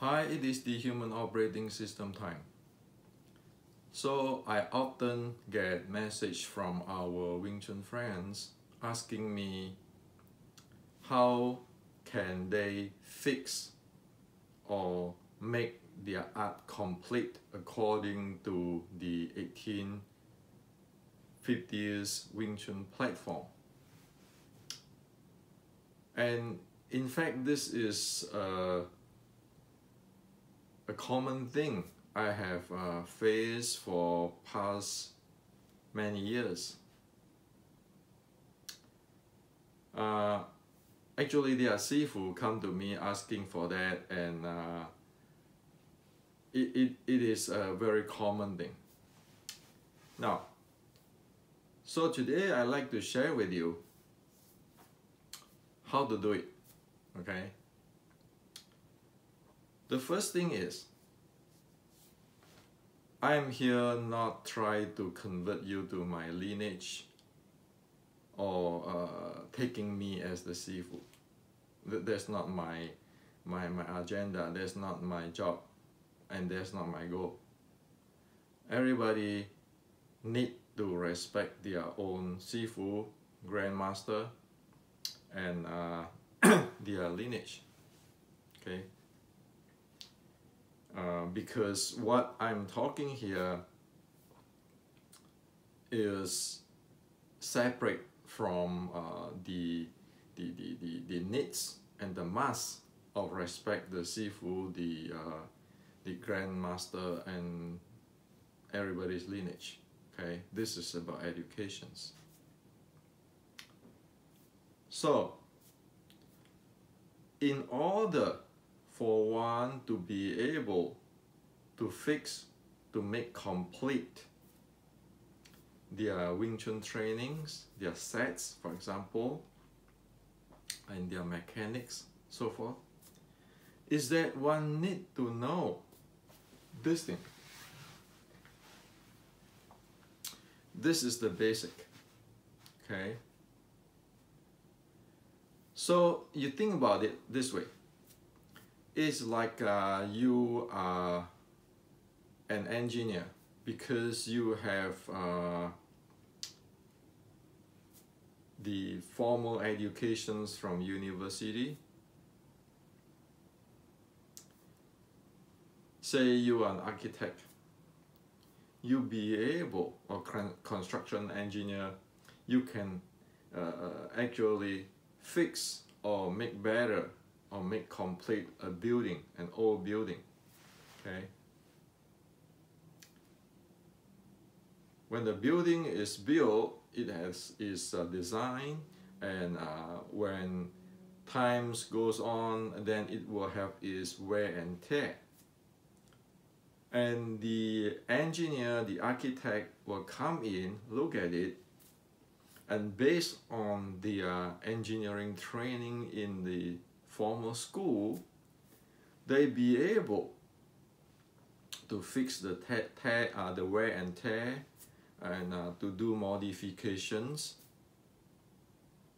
Hi, it is the human operating system time. So I often get message from our Wing Chun friends asking me how can they fix or make their art complete according to the 1850s Wing Chun platform. And in fact, this is a common thing I have faced for past many years. Actually, their sifu come to me asking for that, and it is a very common thing. Now, so today I like to share with you how to do it, okay? The first thing is, I am here not trying to convert you to my lineage or taking me as the sifu. That's not my agenda, that's not my job, and that's not my goal. Everybody need to respect their own sifu, grandmaster, and their lineage, okay? Because what I'm talking here is separate from the needs and the mass of respect the sifu, the grandmaster, and everybody's lineage. Okay, this is about educations. So, in order for one to be able to fix, to make complete their Wing Chun trainings, their sets, for example, and their mechanics, so forth, is that one need to know this thing. This is the basic, okay? So you think about it this way. It's like you are an engineer because you have the formal educations from university. Say you are an architect. You be able, or construction engineer, you can actually fix or make better or make complete a building, an old building, okay? When the building is built, it is designed, and when times goes on, then it will have its wear and tear. And the engineer, the architect will come in, look at it, and based on their engineering training in the formal school, they be able to fix the wear and tear, and to do modifications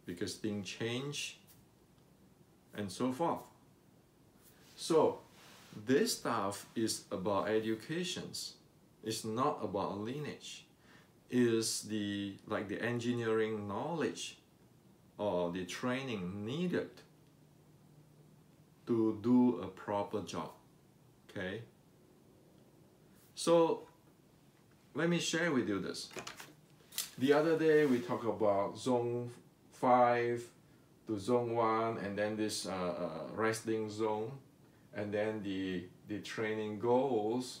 because things change and so forth. So this stuff is about educations. It's not about lineage. Is the engineering knowledge or the training needed to do a proper job, okay? So let me share with you this. The other day we talked about zone 5 to zone 1, and then this resting zone, and then the training goals,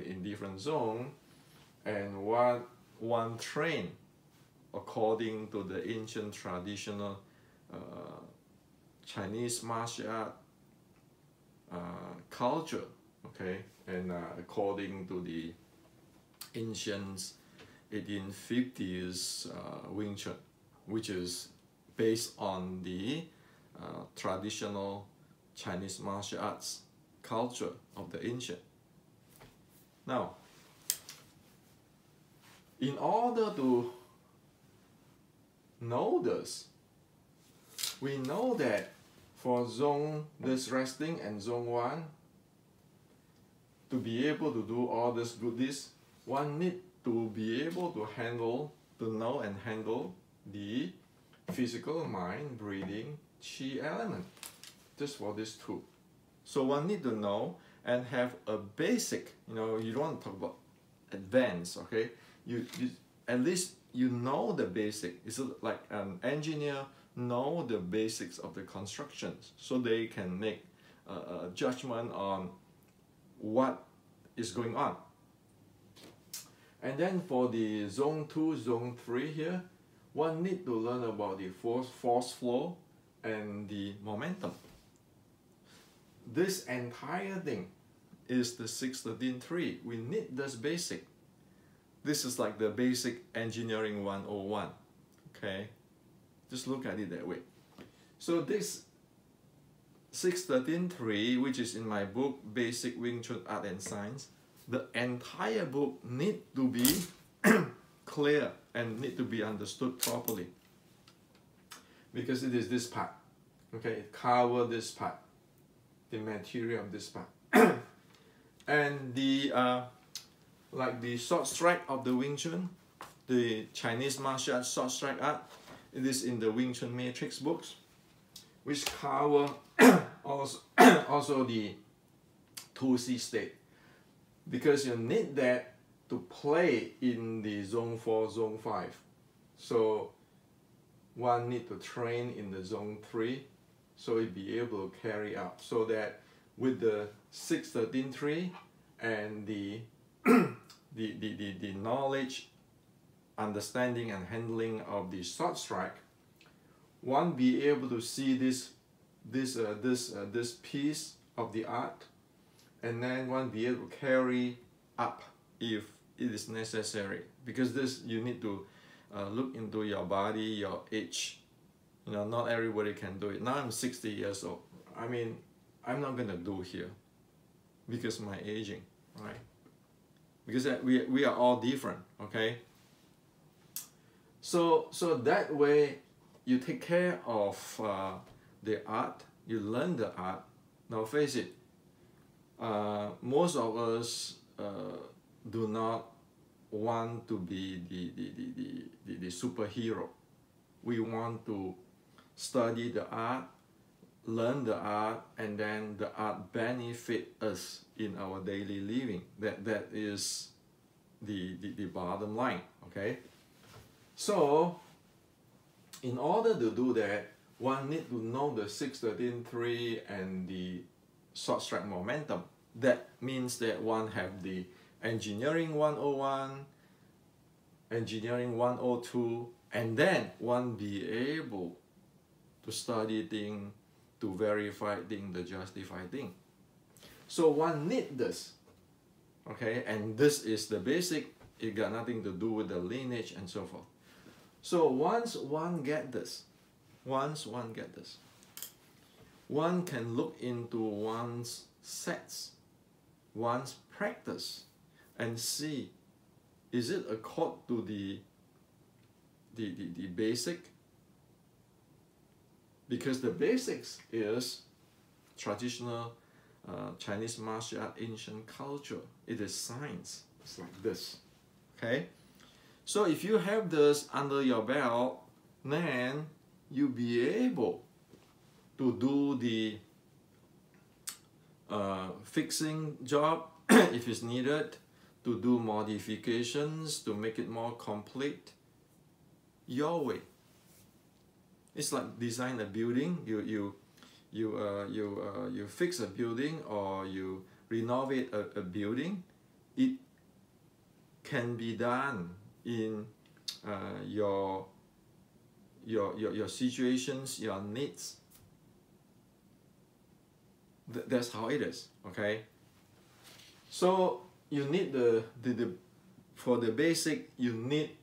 in different zone, and what one train according to the ancient traditional Chinese martial art culture, okay, and according to the ancient 1850s Wing Chun, which is based on the traditional Chinese martial arts culture of the ancient. Now, in order to know this, we know that for zone this resting and zone 1, to be able to do all this goodies, one need to be able to handle, to know and handle the physical, mind, breathing, qi element, just for these two. So one need to know and have a basic, you know, you don't want to talk about advanced, okay? You at least you know the basic. It's like an engineer know the basics of the constructions, so they can make a judgment on what is going on. And then for the zone 2, zone 3 here, one need to learn about the force flow and the momentum. This entire thing is the 613.3. We need this basic. This is like the basic engineering 101. Okay? Just look at it that way. So this 613.3, which is in my book, Basic Wing Chun Art and Science, the entire book need to be clear and need to be understood properly. Because it is this part. Okay, it covers this part, the material of this part. And the like the short strike of the Wing Chun, the Chinese martial arts short strike art, it is in the Wing Chun Matrix books, which cover also the 2C state, because you need that to play in the zone 4, zone 5. So one need to train in the zone 3, so it be able to carry out, so that with the 613.3 and the the knowledge, understanding and handling of the short strike, one be able to see this piece of the art, and then one be able to carry up if it is necessary. Because this, you need to look into your body, your age. You know, not everybody can do it. Now I'm 60 years old. I mean, I'm not gonna do here because of my aging, right? Because we are all different, okay? So that way you take care of the art, you learn the art. Now face it, most of us do not want to be the superhero. We want to study the art, learn the art, and then the art benefit us in our daily living. That is the bottom line, okay? So in order to do that, one need to know the 613.3 and the short strike momentum. That means that one have the engineering 101, engineering 102, and then one be able to study thing, to verify thing, to justify thing. So one need this, okay? And this is the basic. It got nothing to do with the lineage and so forth. So once one get this, one can look into one's sets, one's practice, and see, is it accord to the basic? Because the basics is traditional Chinese martial art, ancient culture. It is science. It's like this, okay? So if you have this under your belt, then you'll be able to do the fixing job if it's needed, to do modifications to make it more complete your way. It's like design a building. You fix a building, or you renovate a building. It can be done in your situations, your needs. That's how it is, okay? So you need for the basic, you need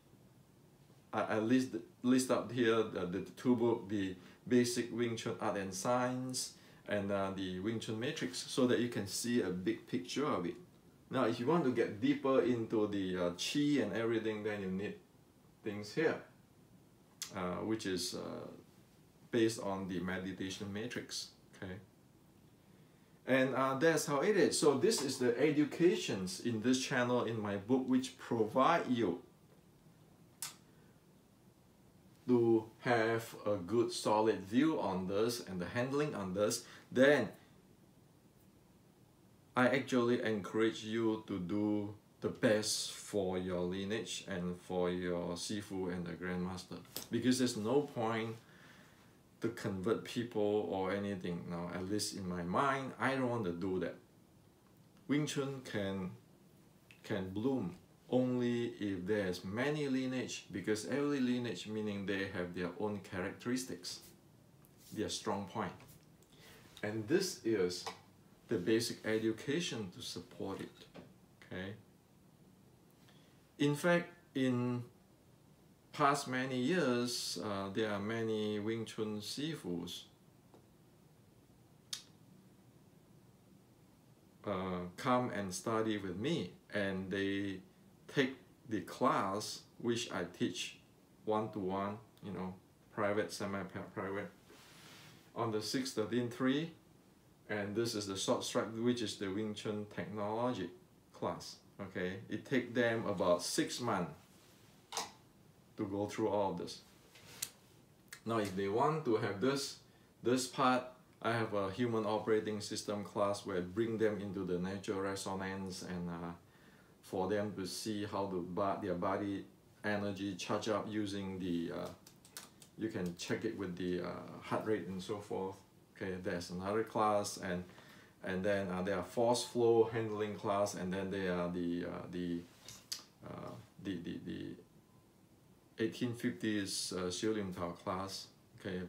at least list up here the two books, the Basic Wing Chun Art and Science and the Wing Chun Matrix, so that you can see a big picture of it. Now if you want to get deeper into the Qi and everything, then you need things here, which is based on the meditation matrix, okay? And that's how it is. So this is the educations in this channel in my book, which provide you to have a good solid view on this and the handling on this. Then I actually encourage you to do the best for your lineage and for your Sifu and the Grandmaster, because there's no point to convert people or anything. Now, at least in my mind, I don't want to do that. Wing Chun can bloom only if there's many lineage, because every lineage meaning they have their own characteristics, their strong point. And this is the basic education to support it, okay? In fact, in past many years, there are many Wing Chun Sifus come and study with me, and they take the class which I teach one-to-one, you know, private, semi-private, on the 613-3, and this is the short strike, which is the Wing Chun technology class. Okay, it takes them about 6 months to go through all of this. Now, if they want to have this part, I have a human operating system class where I bring them into the natural resonance and for them to see how their body energy charge up using the, you can check it with the heart rate and so forth. Okay, there's another class, and then there are force flow handling class, and then there are the 1850s Xiulin Tao class. Okay,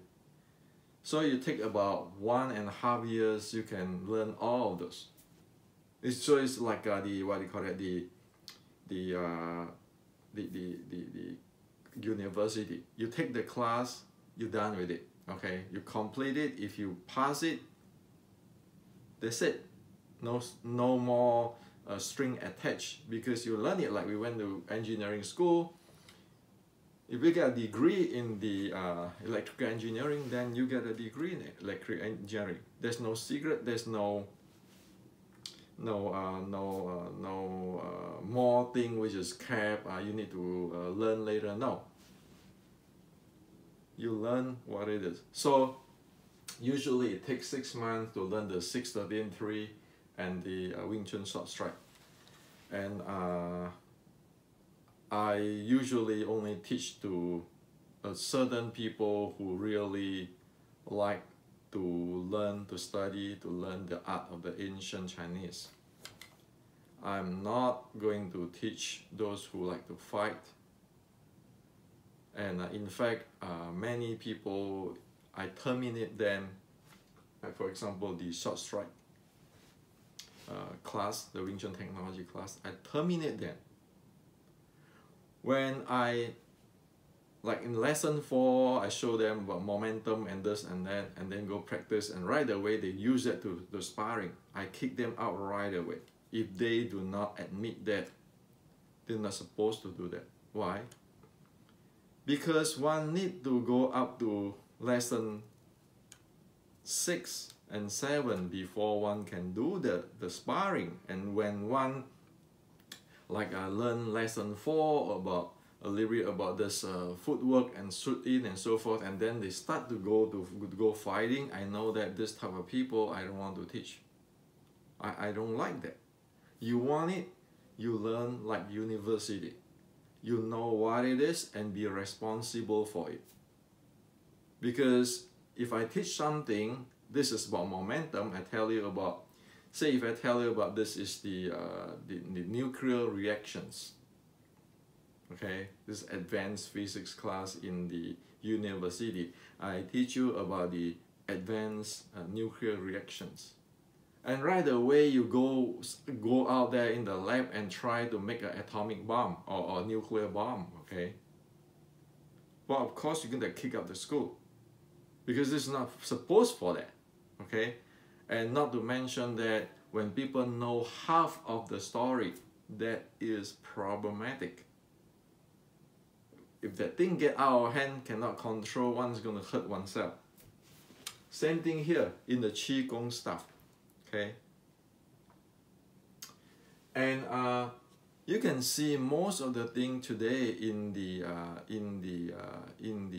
so you take about 1.5 years, you can learn all of those. So it's like the what do you call it, the university. You take the class, you're done with it. Okay, you complete it. If you pass it, that's it. No more string attached, because you learn it like we went to engineering school. If you get a degree in the electrical engineering, then you get a degree in electrical engineering. There's no secret. There's no more thing which is kept. You need to learn later. No. You learn what it is. So usually it takes 6 months to learn the 613-3 and the Wing Chun short strike. And I usually only teach to certain people who really like to learn, to study, to learn the art of the ancient Chinese. I'm not going to teach those who like to fight. And in fact, many people, I terminate them. For example, the short strike class, the Wing Chun technology class, I terminate them. When like in lesson 4, I show them about momentum and this and that, and then go practice, and right away they use that to sparring. I kick them out right away. If they do not admit that, they're not supposed to do that. Why? Because one need to go up to lesson 6 and 7 before one can do the sparring. And when one, like I learned lesson 4 about a little bit about this footwork and shoot in and so forth, and then they start to go fighting, I know that this type of people I don't want to teach. I don't like that. You want it, you learn like university. You know what it is and be responsible for it. Because if I teach something, this is about momentum, I tell you about, say if I tell you about this is the nuclear reactions. Okay, this advanced physics class in the university. I teach you about the advanced nuclear reactions. And right away you go out there in the lab and try to make an atomic bomb or a nuclear bomb, okay? Well, of course you're gonna kick out the school, because it's not supposed for that, okay? And not to mention that when people know half of the story, that is problematic. If that thing get out of hand, cannot control, one's gonna hurt oneself. Same thing here in the Qigong stuff. Okay. And you can see most of the thing today in the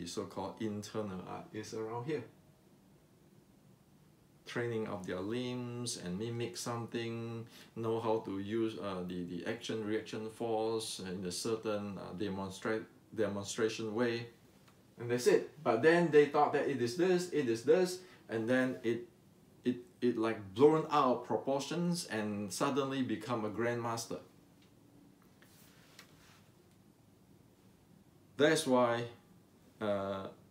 so-called internal art is around here. Training of their limbs and mimic something, know how to use the action reaction force in a certain demonstration way, and that's it. But then they thought that it is this, and then it like blown out of proportions and suddenly become a grandmaster. That's why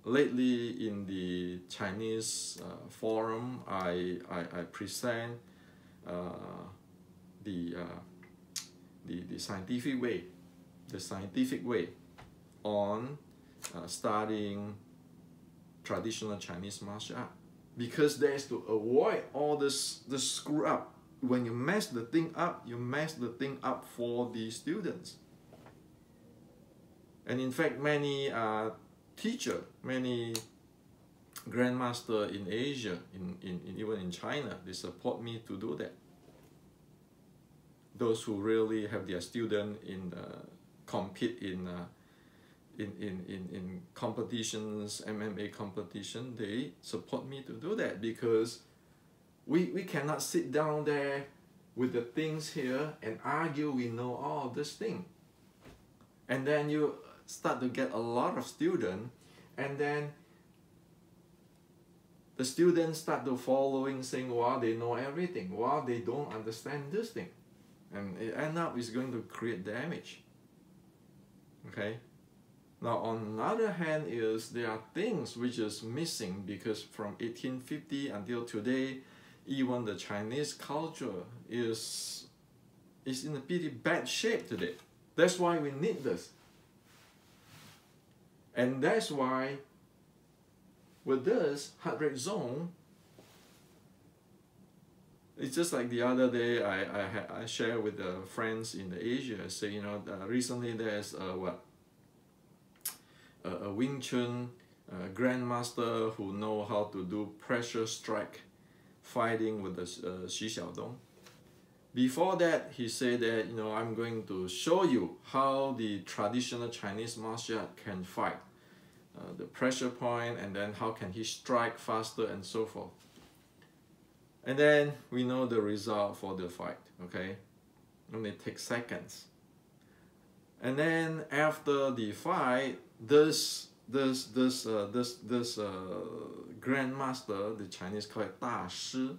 lately in the Chinese forum, I present the scientific way on studying traditional Chinese martial art, because there's to avoid all this screw up. When you mess the thing up, you mess the thing up for the students. And in fact, many teacher, many grandmaster in Asia, even in China, they support me to do that. Those who really have their student in compete in competitions, MMA competition, they support me to do that, because we cannot sit down there with the things here and argue we know all this thing. And then you start to get a lot of students, and then the students start to following, saying, wow, they know everything, wow, they don't understand this thing. And it end up is going to create damage. Okay? Now, on the other hand, is there are things which is missing, because from 1850 until today, even the Chinese culture is in a pretty bad shape today. That's why we need this. And that's why with this heart rate zone, it's just like the other day I shared with the friends in Asia. I say, you know, recently there's a Wing Chun grandmaster who know how to do pressure strike fighting with the Xi Xiaodong. Before that, he said that, you know, I'm going to show you how the traditional Chinese martial art can fight. The pressure point, and then how can he strike faster and so forth. And then we know the result for the fight, okay? Only takes seconds. And then after the fight, this grandmaster, the Chinese call it 大师,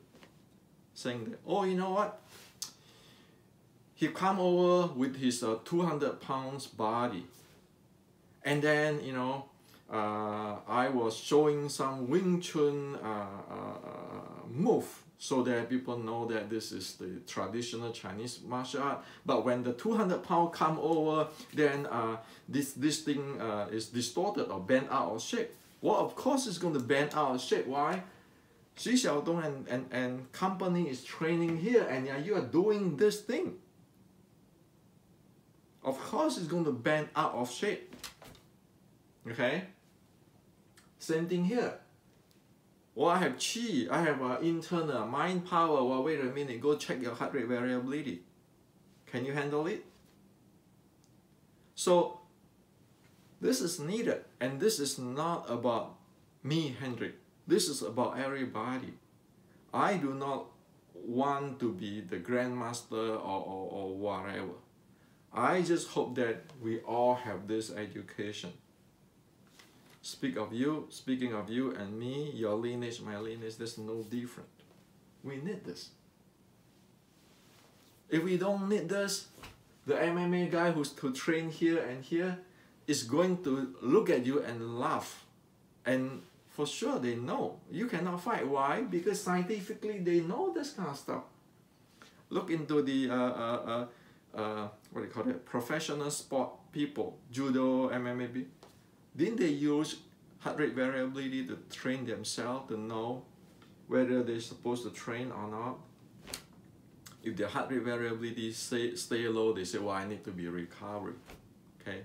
saying that, oh, you know what? He come over with his 200 pounds body, and then, you know, I was showing some Wing Chun move, so that people know that this is the traditional Chinese martial art. But when the 200 pound come over, then this thing is distorted or bent out of shape. Well, of course it's going to bend out of shape. Why? Xi Xiaodong and company is training here, and you are doing this thing. Of course it's going to bend out of shape. Okay? Same thing here. Well, I have chi, I have internal mind power. Well, wait a minute, go check your heart rate variability. Can you handle it? So, this is needed, and this is not about me, Hendrik. This is about everybody. I do not want to be the grandmaster or whatever. I just hope that we all have this education. Speaking of you and me, your lineage, my lineage, there's no different. We need this. If we don't need this, the MMA guy who train here and here is going to look at you and laugh. And for sure they know you cannot fight. Why? Because scientifically they know this kind of stuff. Look into the what do you call it? Professional sport people, judo, MMA. Didn't they use heart rate variability to train themselves to know whether they're supposed to train or not? If their heart rate variability stay low, they say, well, I need to be recovery. Okay?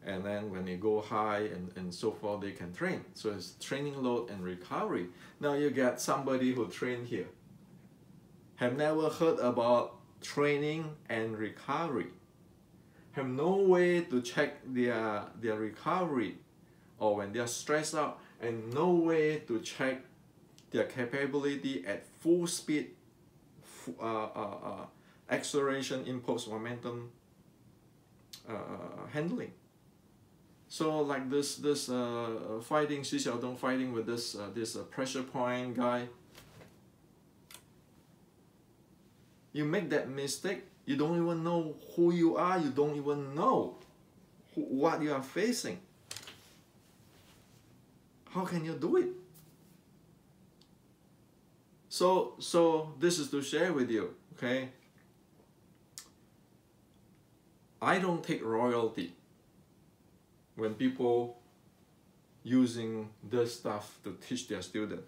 And then when they go high and so forth, they can train. So it's training load and recovery. Now you get somebody who train here, have never heard about training and recovery, have no way to check their recovery, or when they are stressed out, and no way to check their capability at full speed, acceleration, impulse, momentum handling. So like this fighting, Xi Xiaodong fighting with this pressure point guy. You make that mistake, you don't even know who you are, you don't even know what you are facing. How can you do it? So this is to share with you, okay? I don't take royalty when people using this stuff to teach their students.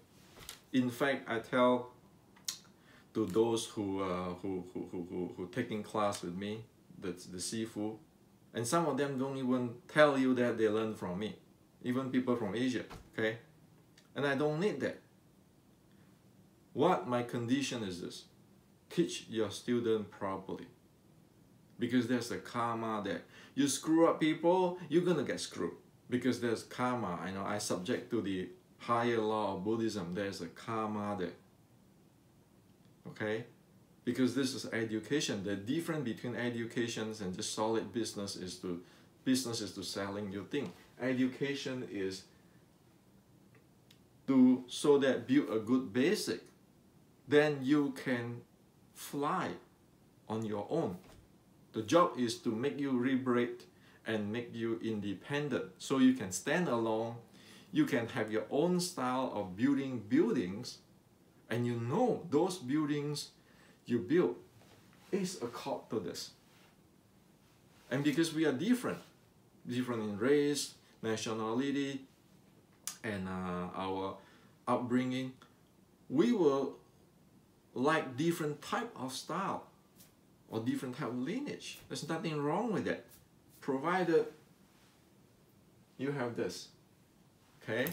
In fact, I tell to those who taking class with me, the Sifu, and some of them don't even tell you that they learn from me, even people from Asia, okay? And I don't need that. What my condition is this: teach your student properly, because there's a karma there. You screw up people, you're gonna get screwed, because there's karma. I know I subject to the higher law of Buddhism. There's a karma there. Okay, because this is education. The difference between education and just solid business is to selling your thing. Education is to so that build a good basic, then you can fly on your own. The job is to make you liberate and make you independent, so you can stand alone. You can have your own style of building buildings, and you know those buildings you build is accord to this. And because we are different in race, nationality, and our upbringing, we will like different type of style or different type of lineage. There's nothing wrong with that, provided you have this. Okay,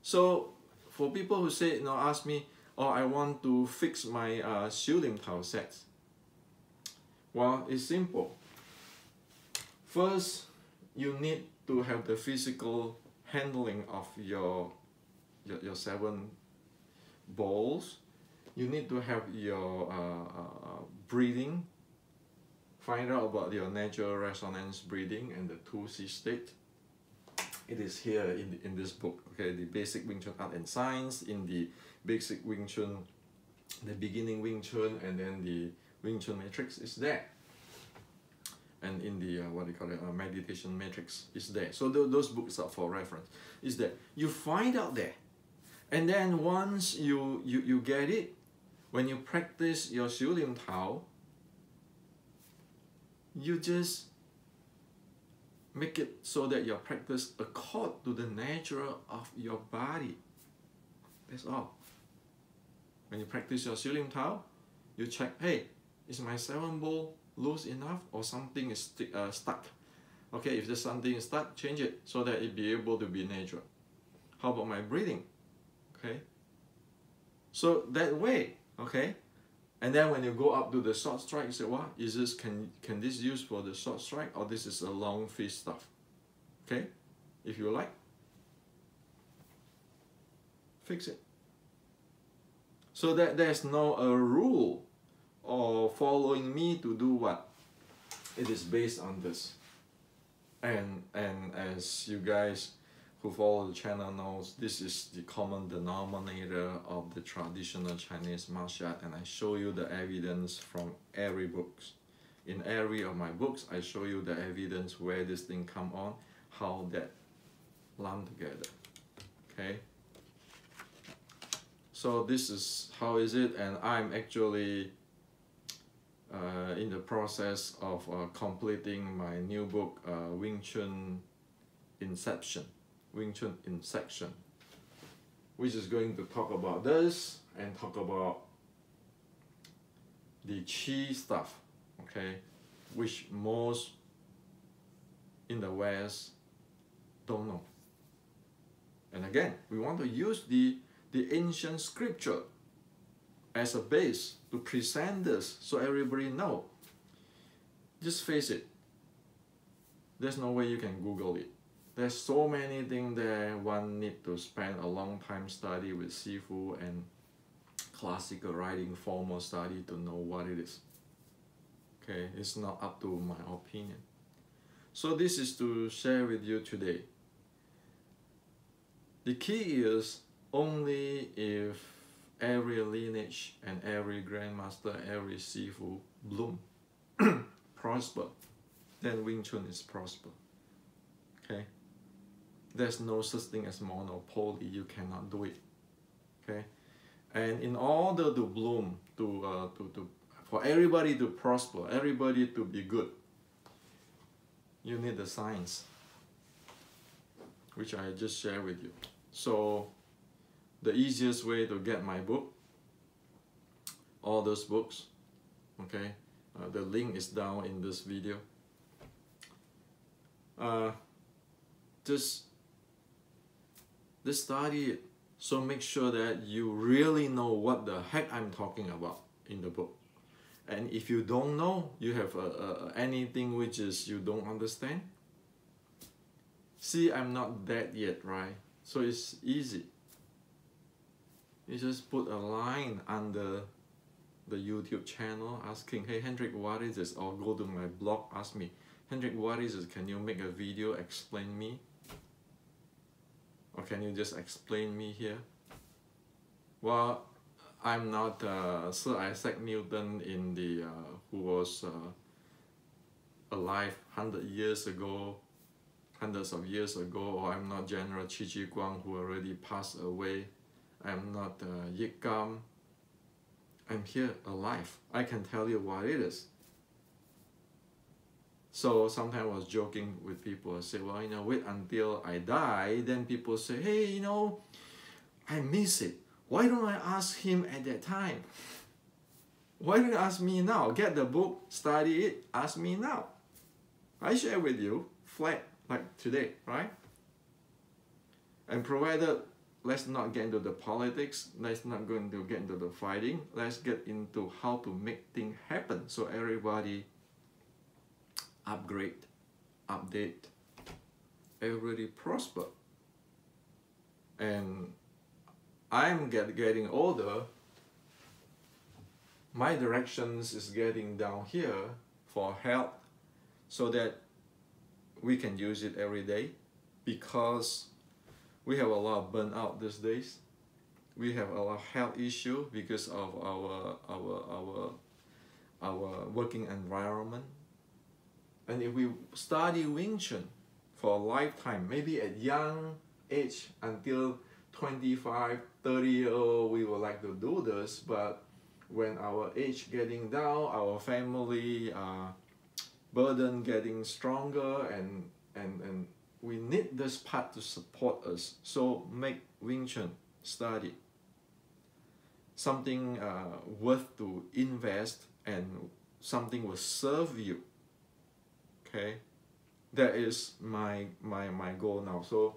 so for people who say, ask me, oh, I want to fix my Xiu Lim Tao sets. Well, it's simple. First, you need to have the physical handling of your 7 bowls. You need to have your breathing. Find out about your natural resonance breathing and the 2C state. It is here in this book, okay? The Basic Wing Chun Art and Science, in the Basic Wing Chun, the Beginning Wing Chun, and then the Wing Chun Matrix is there. And in the, Meditation Matrix is there. So those books are for reference. Is there. You find out there. And then once you get it, when you practice your Xiu Lim Tao, you just make it so that your practice accord to the nature of your body. That's all. When you practice your Xiu Lim Tao, you check, hey, is my 7 bowl loose enough, or something is stuck? Okay, if there's something stuck, change it so that it be able to be natural. How about my breathing? Okay, so that way, okay. And then when you go up to the short strike, you say, what is this? Can this use for the short strike, or this is a long fist stuff? Okay, if you like, fix it. So that there's no rule or following me to do what. It is based on this. And as you guys who follow the channel knows, this is the common denominator of the traditional Chinese martial art, and I show you the evidence from every books. In every of my books, I show you the evidence where this thing come on, how that lump together. Okay. So this is how is it, and I'm actually in the process of completing my new book, Wing Chun Inception, which is going to talk about this and talk about the Qi stuff, okay, which most in the West don't know. And again, we want to use the ancient scripture as a base to present this so everybody know. Just face it. There's no way you can Google it. There's so many things there. One need to spend a long time study with Sifu and classical writing, formal study to know what it is. Okay, it's not up to my opinion. So this is to share with you today. The key is only if every lineage and every grandmaster, every Sifu bloom, prosper, then Wing Chun is prosper. Okay? There's no such thing as monopoly. You cannot do it. Okay? And in order to bloom, for everybody to prosper, everybody to be good, you need the science, which I just shared with you. So the easiest way to get my book, all those books, okay, the link is down in this video. Just study it, so make sure that you really know what the heck I'm talking about in the book. And if you don't know, you have anything which is you don't understand, see, I'm not dead yet, right? So it's easy. You just put a line under the YouTube channel asking, hey Hendrik, what is this? Or go to my blog, ask me, Hendrik, what is this? Can you make a video, explain me? Or can you just explain me here? Well, I'm not Sir Isaac Newton in the who was alive 100 years ago, hundreds of years ago, or I'm not General Qi Ji Guang who already passed away. I'm not Yik Gam. I'm here alive. I can tell you what it is. So sometimes I was joking with people. I say, well, you know, wait until I die. Then people say, hey, you know, I miss it. Why don't I ask him at that time? Why don't you ask me now? Get the book, study it, ask me now. I share with you, flat, like today, right? And provided, let's not get into the politics, let's not go into get into the fighting, let's get into how to make things happen so everybody upgrade, update, everybody prosper. And I'm getting older, my directions is getting down here for health so that we can use it every day, because we have a lot of burnout these days. We have a lot of health issue because of our working environment. And if we study Wing Chun for a lifetime, maybe at young age until 25, 30 years old, we would like to do this, but when our age getting down, our family burden getting stronger, and we need this part to support us. So make Wing Chun study something worth to invest, and something will serve you. Okay, that is my goal now. So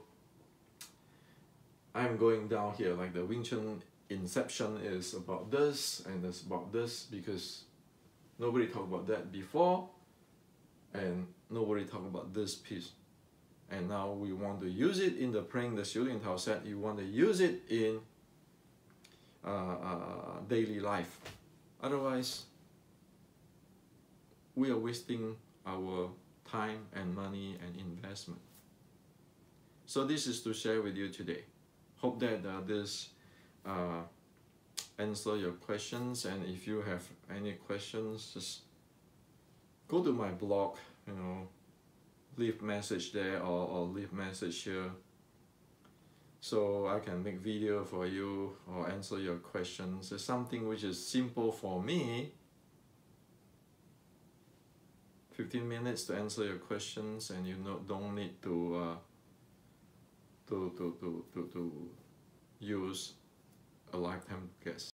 I'm going down here, like the Wing Chun inception is about this, and it's about this, because nobody talked about that before, and nobody talked about this piece. And now we want to use it in the praying the Xiu Ling Tao set. You want to use it in daily life. Otherwise, we are wasting our time and money and investment. So this is to share with you today. Hope that this answer your questions, and if you have any questions, just go to my blog, you know, leave message there, or leave message here, so I can make video for you or answer your questions. It's something which is simple for me. 15 minutes to answer your questions, and you don't need to use a lifetime guest.